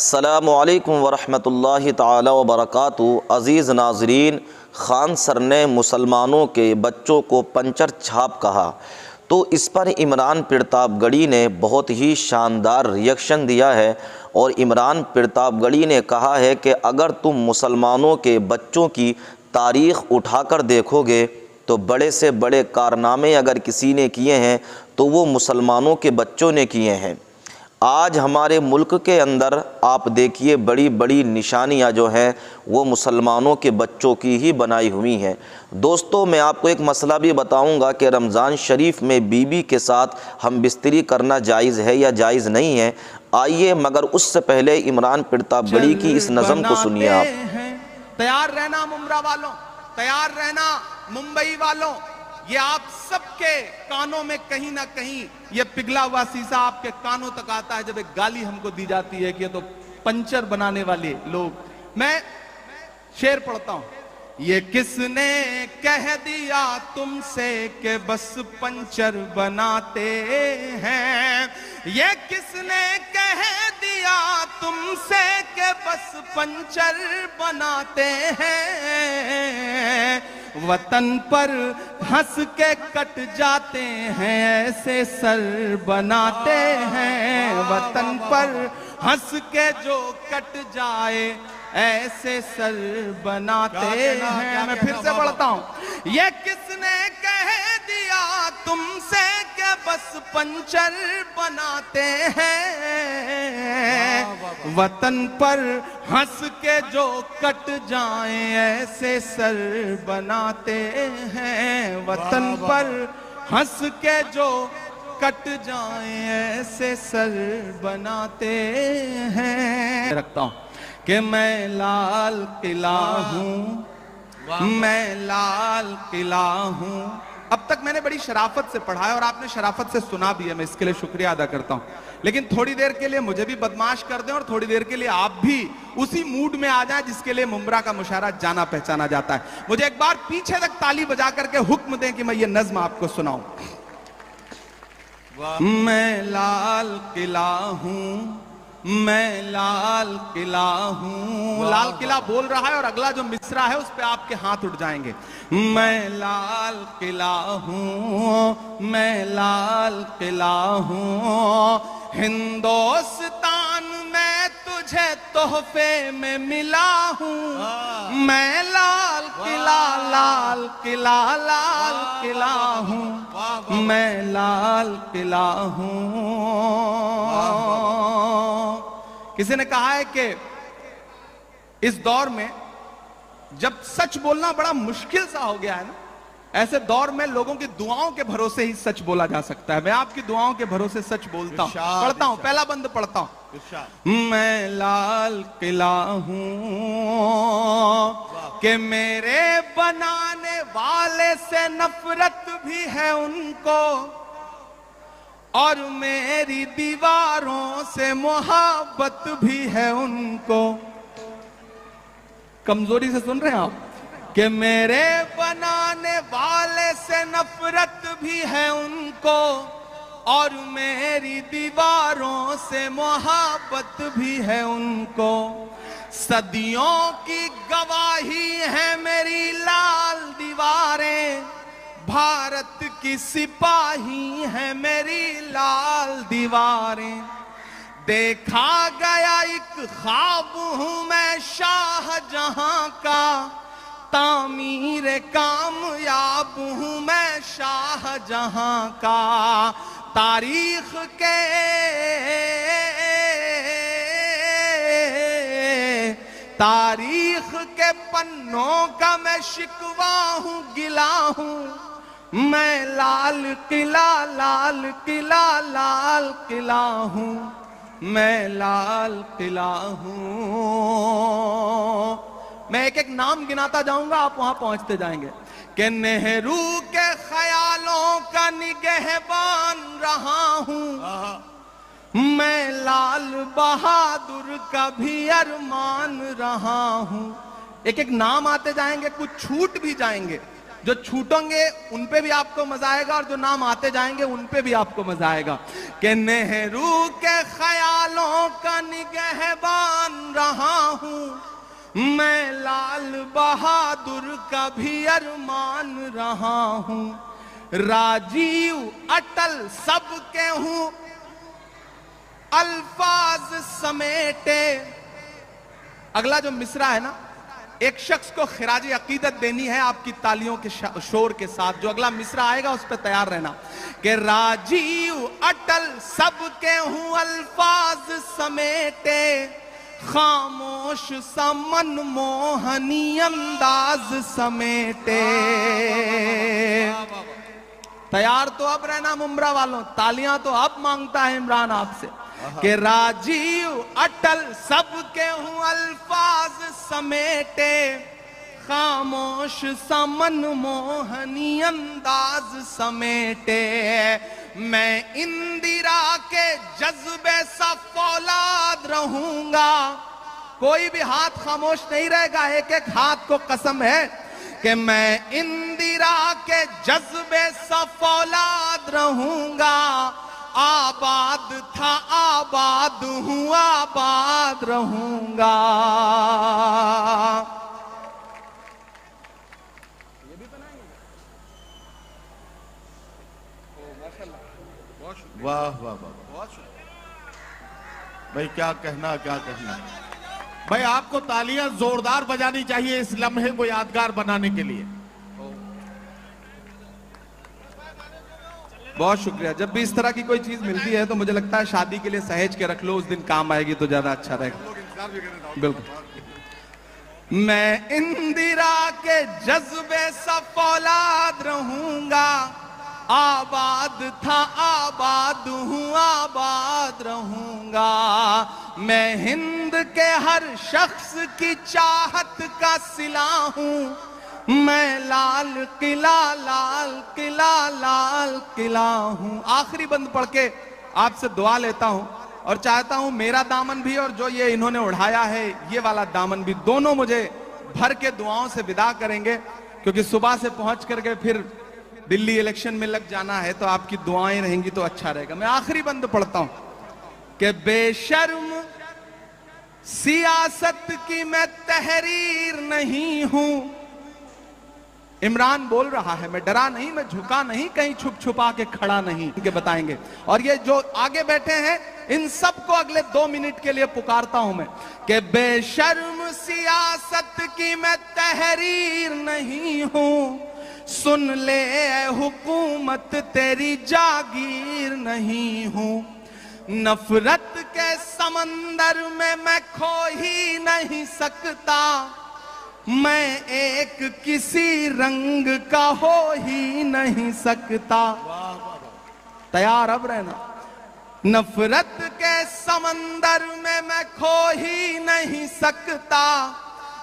अस्सलामु अलैकुम वरहमतुल्लाहि ताला व बरकातुहू। अज़ीज़ नाज़रीन, ख़ान सर ने मुसलमानों के बच्चों को पंचर छाप कहा तो इस पर इमरान प्रतापगढ़ी ने बहुत ही शानदार रिएक्शन दिया है। और इमरान प्रतापगढ़ी ने कहा है कि अगर तुम मुसलमानों के बच्चों की तारीख़ उठाकर देखोगे तो बड़े से बड़े कारनामे अगर किसी ने किए हैं तो वो मुसलमानों के बच्चों ने किए हैं। आज हमारे मुल्क के अंदर आप देखिए बड़ी बड़ी निशानियां जो हैं वो मुसलमानों के बच्चों की ही बनाई हुई हैं। दोस्तों, मैं आपको एक मसला भी बताऊंगा कि रमज़ान शरीफ में बीवी के साथ हम बिस्तरी करना जायज़ है या जायज़ नहीं है। आइए, मगर उससे पहले इमरान प्रतापगढ़ी की इस नज़म को सुनिए आप। तैयार रहना मुमरा वालों, तैयार रहना मुंबई वालों, ये आप सबके कानों में कहीं ना कहीं ये पिघला हुआ शीशा आपके कानों तक आता है जब एक गाली हमको दी जाती है कि ये तो पंचर बनाने वाले लोग। मैं शेर पढ़ता हूं। ये किसने कह दिया तुमसे कि बस पंचर बनाते हैं, ये किसने कह दिया तुमसे कि बस पंचर बनाते हैं। वतन पर हंस के कट जाते हैं ऐसे सर बनाते हैं। वतन पर हंस के जो कट जाए ऐसे सर बनाते हैं। मैं फिर से पढ़ता हूं। ये किसने कह दिया तुमसे कि बस पंचर बनाते हैं। वतन पर हंस के जो कट जाए ऐसे सर बनाते हैं। वतन पर हंस के जो कट जाए ऐसे सर बनाते हैं। रखता हूं कि मैं लाल किला हूं, मैं लाल किला हूं। अब तक मैंने बड़ी शराफत से पढ़ा है और आपने शराफत से सुना भी है, मैं इसके लिए शुक्रिया अदा करता हूं। लेकिन थोड़ी देर के लिए मुझे भी बदमाश कर दें और थोड़ी देर के लिए आप भी उसी मूड में आ जाएं जिसके लिए मुमरा का मुशायरा जाना पहचाना जाता है। मुझे एक बार पीछे तक ताली बजा करके हुक्म दें कि मैं ये नज्म आपको सुनाऊं। मैं लाल किला हूं, मैं लाल किला हूं। लाल किला बोल रहा है और अगला जो मिसरा है उस पे आपके हाथ उठ जाएंगे। मैं लाल किला हूं, मैं लाल किला हूं। हिंदुस्तान में तुझे तोहफे में मिला हूं। मैं लाल किला, लाल किला, लाल किला हूं। मैं लाल किला हूं। किसी ने कहा है कि इस दौर में जब सच बोलना बड़ा मुश्किल सा हो गया है ना, ऐसे दौर में लोगों की दुआओं के भरोसे ही सच बोला जा सकता है। मैं आपकी दुआओं के भरोसे सच बोलता हूं। पढ़ता हूं, पहला बंद पढ़ता हूं। मैं लाल किला हूं कि मेरे बनाने वाले से नफरत भी है उनको और मेरी दीवारों से मोहब्बत भी है उनको। कमजोरी से सुन रहे हैं आप? कि मेरे बनाने वाले से नफरत भी है उनको और मेरी दीवारों से मोहब्बत भी है उनको। सदियों की गवाही है मेरी लाल दीवारें, भारत की सिपाही है मेरी लाल दीवारें। देखा गया एक ख्वाब हूं मैं शाहजहां का, तामीर कामयाब हूं मैं शाहजहां का। तारीख के पन्नों का मैं शिकवा हूं, गिला हूं। मैं लाल किला, लाल किला, लाल किला हूं। मैं लाल किला हूं। मैं एक एक नाम गिनाता जाऊंगा, आप वहां पहुंचते जाएंगे। कि नेहरू के ख्यालों का निगहबान रहा हूं। मैं लाल बहादुर का भी अरमान रहा हूं। एक एक नाम आते जाएंगे, कुछ छूट भी जाएंगे। जो छूटेंगे उन पे भी आपको मजा आएगा और जो नाम आते जाएंगे उन पे भी आपको मजा आएगा। कि नेहरू के ख्यालों का निगहबान रहा हूं मैं, लाल बहादुर का भी अरमान रहा हूं, राजीव अटल सबके हूं अल्फाज समेटे। अगला जो मिसरा है ना, एक शख्स को खिराज अकीदत देनी है आपकी तालियों के शोर के साथ। जो अगला मिसरा आएगा उस पर तैयार रहना कि राजीव अटल सबके हूं अल्फाज समेटे, खामोश सा मनमोहनी अंदाज समेटे। तैयार तो अब रहना मुमरा वालों, तालियां तो अब मांगता है इमरान आपसे कि राजीव अटल सबके हूं अल्फाज समेटे, खामोश सा मनमोहनी अंदाज समेटे। मैं इंदिरा के जज्बे सा फौलाद रहूंगा, कोई भी हाथ खामोश नहीं रहेगा, एक एक हाथ को कसम है कि मैं इंदिरा के जज्बे सा फौलाद रहूंगा, आबाद था आबाद हूं आबाद रहूंगा। ये भी बनाएंगे। वाह वाह वाह भाई, क्या कहना क्या कहना भाई। आपको तालियां जोरदार बजानी चाहिए इस लम्हे को यादगार बनाने के लिए। बहुत शुक्रिया। जब भी इस तरह की कोई चीज मिलती है तो मुझे लगता है शादी के लिए सहेज के रख लो, उस दिन काम आएगी तो ज्यादा अच्छा रहेगा। बिल्कुल। मैं इंदिरा के जज्बे सा फौलाद रहूंगा, आबाद था आबाद हूं आबाद रहूंगा। मैं हिंद के हर शख्स की चाहत का सिला हूं, मैं लाल किला लाल किला लाल किला हूं। आखिरी बंद पढ़ के आपसे दुआ लेता हूं और चाहता हूं मेरा दामन भी और जो ये इन्होंने उड़ाया है ये वाला दामन भी, दोनों मुझे भर के दुआओं से विदा करेंगे, क्योंकि सुबह से पहुंच करके फिर दिल्ली इलेक्शन में लग जाना है, तो आपकी दुआएं रहेंगी तो अच्छा रहेगा। मैं आखिरी बंद पढ़ता हूं कि बेशर्म सियासत की मैं तहरीर नहीं हूं। इमरान बोल रहा है, मैं डरा नहीं, मैं झुका नहीं, कहीं छुप छुपा के खड़ा नहीं। इनके बताएंगे। और ये जो आगे बैठे हैं इन सबको अगले 2 मिनट के लिए पुकारता हूं मैं कि बेशर्म सियासत की मैं तहरीर नहीं हूं, सुन ले ए हुकूमत तेरी जागीर नहीं हूं। नफरत के समंदर में मैं खो ही नहीं सकता, मैं एक किसी रंग का हो ही नहीं सकता। तैयार अब रहना। नफरत के समंदर में मैं खो ही नहीं सकता,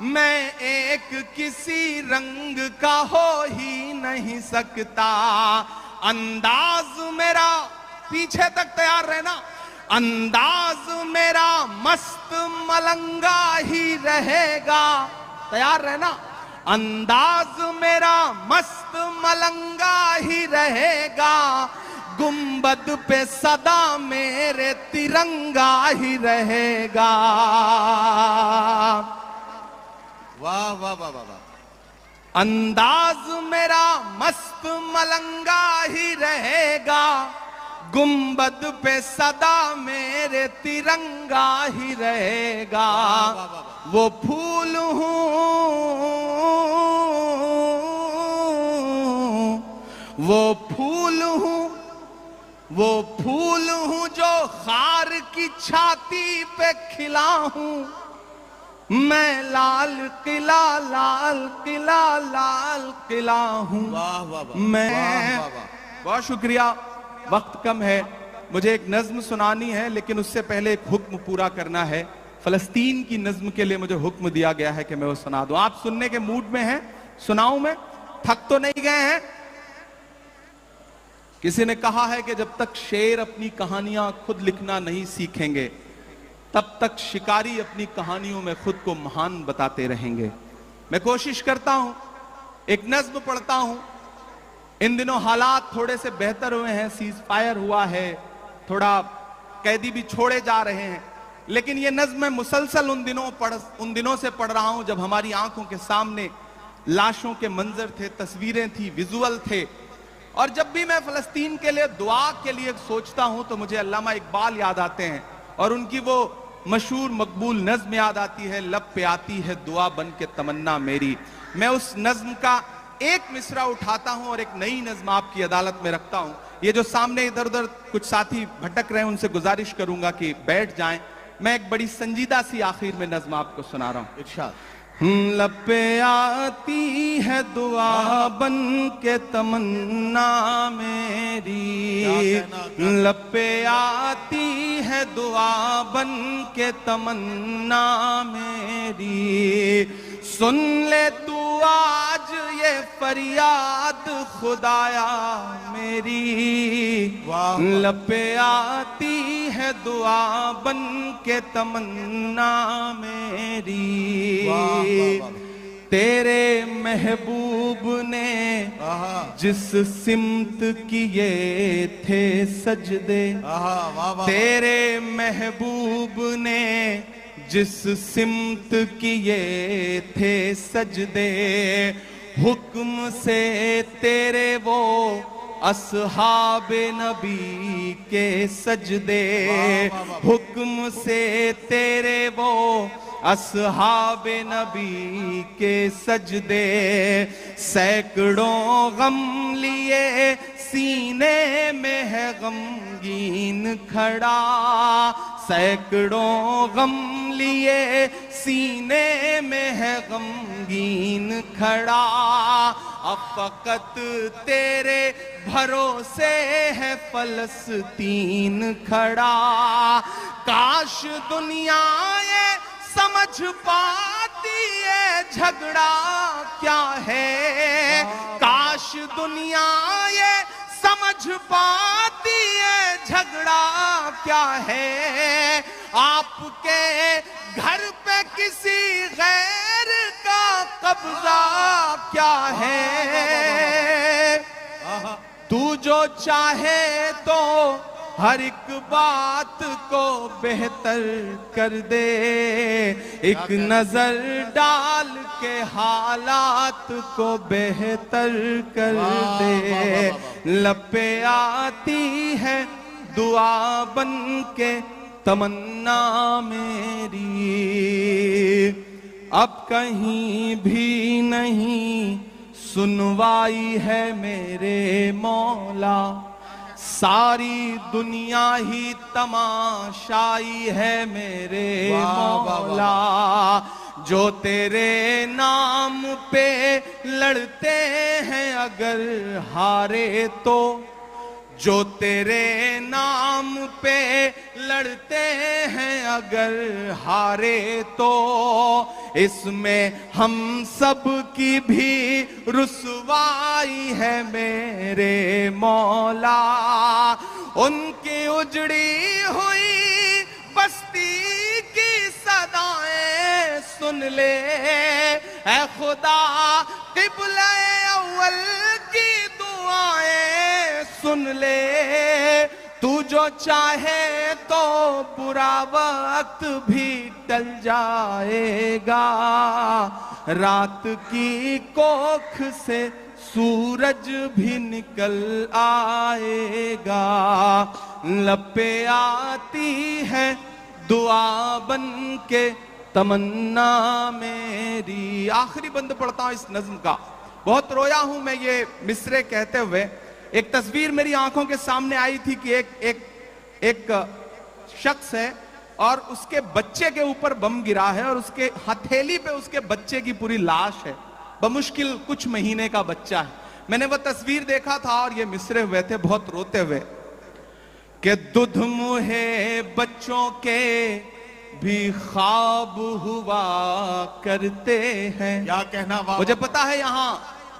मैं एक किसी रंग का हो ही नहीं सकता। अंदाज मेरा, पीछे तक तैयार रहना, अंदाज मेरा मस्त मलंगा ही रहेगा। तैयार रहना। अंदाज मेरा मस्त मलंगा ही रहेगा, गुंबद पे सदा मेरे तिरंगा ही रहेगा। वाह वाह वाह वाह। अंदाज मेरा मस्त मलंगा ही रहेगा, गुंबद पे सदा मेरे तिरंगा ही रहेगा। वो फूल हूं, वो फूल हूं, वो फूल हूं जो खार की छाती पे खिला हूं, मैं लाल किला लाल किला लाल किला हूं। वाह वाह वाह। मैं बहुत शुक्रिया। वक्त कम है, मुझे एक नज्म सुनानी है, लेकिन उससे पहले एक हुक्म पूरा करना है। फलस्तीन की नज्म के लिए मुझे हुक्म दिया गया है कि मैं वो सुना दूं। आप सुनने के मूड में हैं? सुनाऊं मैं? थक तो नहीं गए हैं? किसी ने कहा है कि जब तक शेर अपनी कहानियां खुद लिखना नहीं सीखेंगे तब तक शिकारी अपनी कहानियों में खुद को महान बताते रहेंगे। मैं कोशिश करता हूं एक नज्म पढ़ता हूं। इन दिनों हालात थोड़े से बेहतर हुए हैं, सीज फायर हुआ है, थोड़ा कैदी भी छोड़े जा रहे हैं, लेकिन ये नज्म मैं मुसलसल उन दिनों से पढ़ रहा हूं जब हमारी आंखों के सामने लाशों के मंजर थे, तस्वीरें थी, विजुअल थे। और जब भी मैं फलस्तीन के लिए दुआ के लिए सोचता हूं तो मुझे अल्लामा इकबाल याद आते हैं और उनकी वो मशहूर मकबूल नज्म याद आती है, लब पे आती है दुआ बन के तमन्ना मेरी। मैं उस नज्म का एक मिसरा उठाता हूं और एक नई नज्म आपकी अदालत में रखता हूं। ये जो सामने इधर उधर कुछ साथी भटक रहे हैं उनसे गुजारिश करूंगा कि बैठ जाएं। मैं एक बड़ी संजीदा सी आखिर में नज्म आपको सुना रहा हूं। इरशाद। लब पे आती है दुआ बन के तमन्ना मेरी, लब पे आती है दुआ बन के तमन्ना मेरी। सुन ले तू आज ये फरियाद खुदाया मेरी, लब पे आती है दुआ बन के तमन्ना मेरी। तेरे महबूब ने जिस सिमत किए थे सजदे, तेरे महबूब ने जिस सिमत किए थे सजदे, हुक्म से तेरे वो असहाबे नबी के सजदे, हुक्म से तेरे वो असहाबे नबी के सजदे। सैकड़ों गम लिए सीने में है गमगीन खड़ा, सैकड़ों गम लिए सीने में है गमगीन खड़ा। अब फकत तेरे भरोसे है फलस्तीन खड़ा। काश दुनिया ये समझ पाती है झगड़ा क्या है, काश दुनिया ये समझ पाती है झगड़ा क्या है। आपके घर पे किसी गैर का कब्जा क्या है। तू जो चाहे तो हर एक बात को बेहतर कर दे, एक नजर डाल के हालात को बेहतर कर दे। लब पे आती है दुआ बन के तमन्ना मेरी, अब कहीं भी नहीं सुनवाई है मेरे मौला। सारी दुनिया ही तमाशाई है मेरे मौला। जो तेरे नाम पे लड़ते हैं अगर हारे तो, जो तेरे नाम पे लड़ते हैं अगर हारे तो, इसमें हम सब की भी रुसवाई है मेरे मौला। उनकी उजड़ी हुई बस्ती की सदाएं सुन ले ऐ खुदा, क़िबला अव्वल की दुआएं सुन ले। तू जो चाहे तो बुरा वक्त भी टल जाएगा, रात की कोख से सूरज भी निकल आएगा। लब पे आती है दुआ बन के तमन्ना मेरी। आखिरी बंद पढ़ता हूं इस नज्म का। बहुत रोया हूं मैं ये मिसरे कहते हुए। एक तस्वीर मेरी आंखों के सामने आई थी कि एक शख्स है और उसके बच्चे के ऊपर बम गिरा है और उसके हथेली पे उसके बच्चे की पूरी लाश है, बमुश्किल कुछ महीने का बच्चा है। मैंने वो तस्वीर देखा था और ये मिसरे हुए थे बहुत रोते हुए कि दुध मुहे बच्चों के भी ख्वाब हुआ करते हैं। क्या कहना वाह। मुझे पता है यहाँ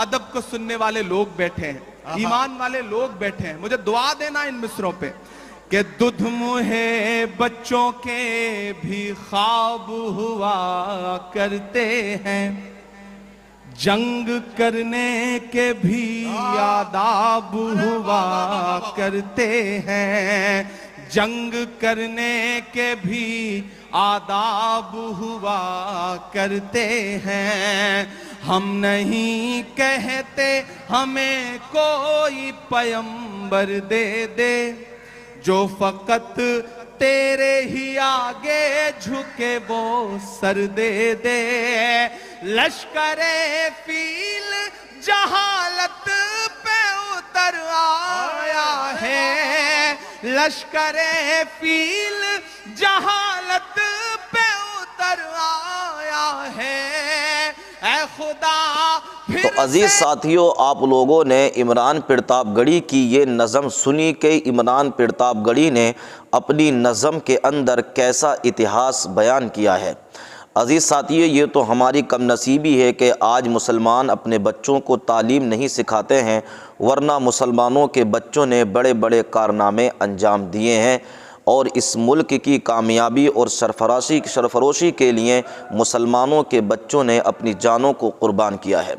अदब को सुनने वाले लोग बैठे हैं, ईमान वाले लोग बैठे हैं, मुझे दुआ देना इन मिसरों पे कि दुध मुहे बच्चों के भी ख्वाब हुआ करते हैं। जंग करने के भी आदाब हुआ करते हैं, जंग करने के भी आदाब हुआ करते हैं। हम नहीं कहते हमें कोई पैगंबर दे दे, जो फकत तेरे ही आगे झुके वो सर दे दे। लश्करे फील जहालत पे उतर आया है, लश्करे फील जहालत पे उतर आया है। ऐ खुदा तो अजीज़ साथियों, आप लोगों ने इमरान प्रतापगढ़ी की ये नज़म सुनी कि इमरान प्रतापगढ़ी ने अपनी नज़म के अंदर कैसा इतिहास बयान किया है। अजीज़ साथियों, ये तो हमारी कम नसीबी है कि आज मुसलमान अपने बच्चों को तालीम नहीं सिखाते हैं, वरना मुसलमानों के बच्चों ने बड़े बड़े कारनामे अंजाम दिए हैं और इस मुल्क की कामयाबी और सरफरोशी के लिए मुसलमानों के बच्चों ने अपनी जानों को कुर्बान किया है।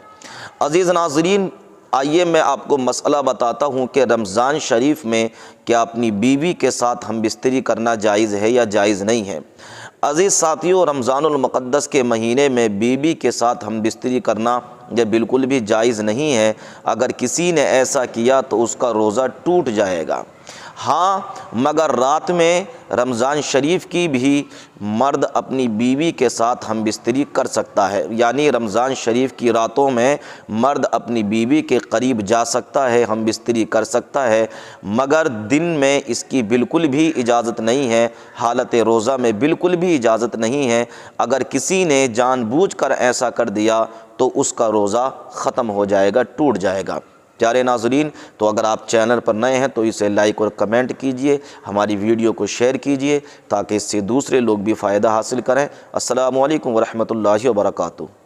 अज़ीज़ नाज़रीन, आइए मैं आपको मसला बताता हूँ कि रमज़ान शरीफ में क्या अपनी बीवी के साथ हम बिस्तरी करना जायज़ है या जायज़ नहीं है। अज़ीज़ साथियों, रमज़ानुल मुक़द्दस के महीने में बीवी के साथ हम बिस्तरी करना यह बिल्कुल भी जायज़ नहीं है। अगर किसी ने ऐसा किया तो उसका रोज़ा टूट जाएगा। हाँ, मगर रात में रमज़ान शरीफ की भी मर्द अपनी बीवी के साथ हम बिस्तरी कर सकता है, यानी रमज़ान शरीफ की रातों में मर्द अपनी बीवी के करीब जा सकता है, हम बिस्तरी कर सकता है, मगर दिन में इसकी बिल्कुल भी इजाज़त नहीं है। हालत रोज़ा में बिल्कुल भी इजाज़त नहीं है। अगर किसी ने जानबूझकर ऐसा कर दिया तो उसका रोज़ा ख़त्म हो जाएगा, टूट जाएगा। प्यारे नाज़रीन, तो अगर आप चैनल पर नए हैं तो इसे लाइक और कमेंट कीजिए, हमारी वीडियो को शेयर कीजिए ताकि इससे दूसरे लोग भी फ़ायदा हासिल करें। अस्सलामु अलैकुम वरहमतुल्लाहि वबरकातुहू।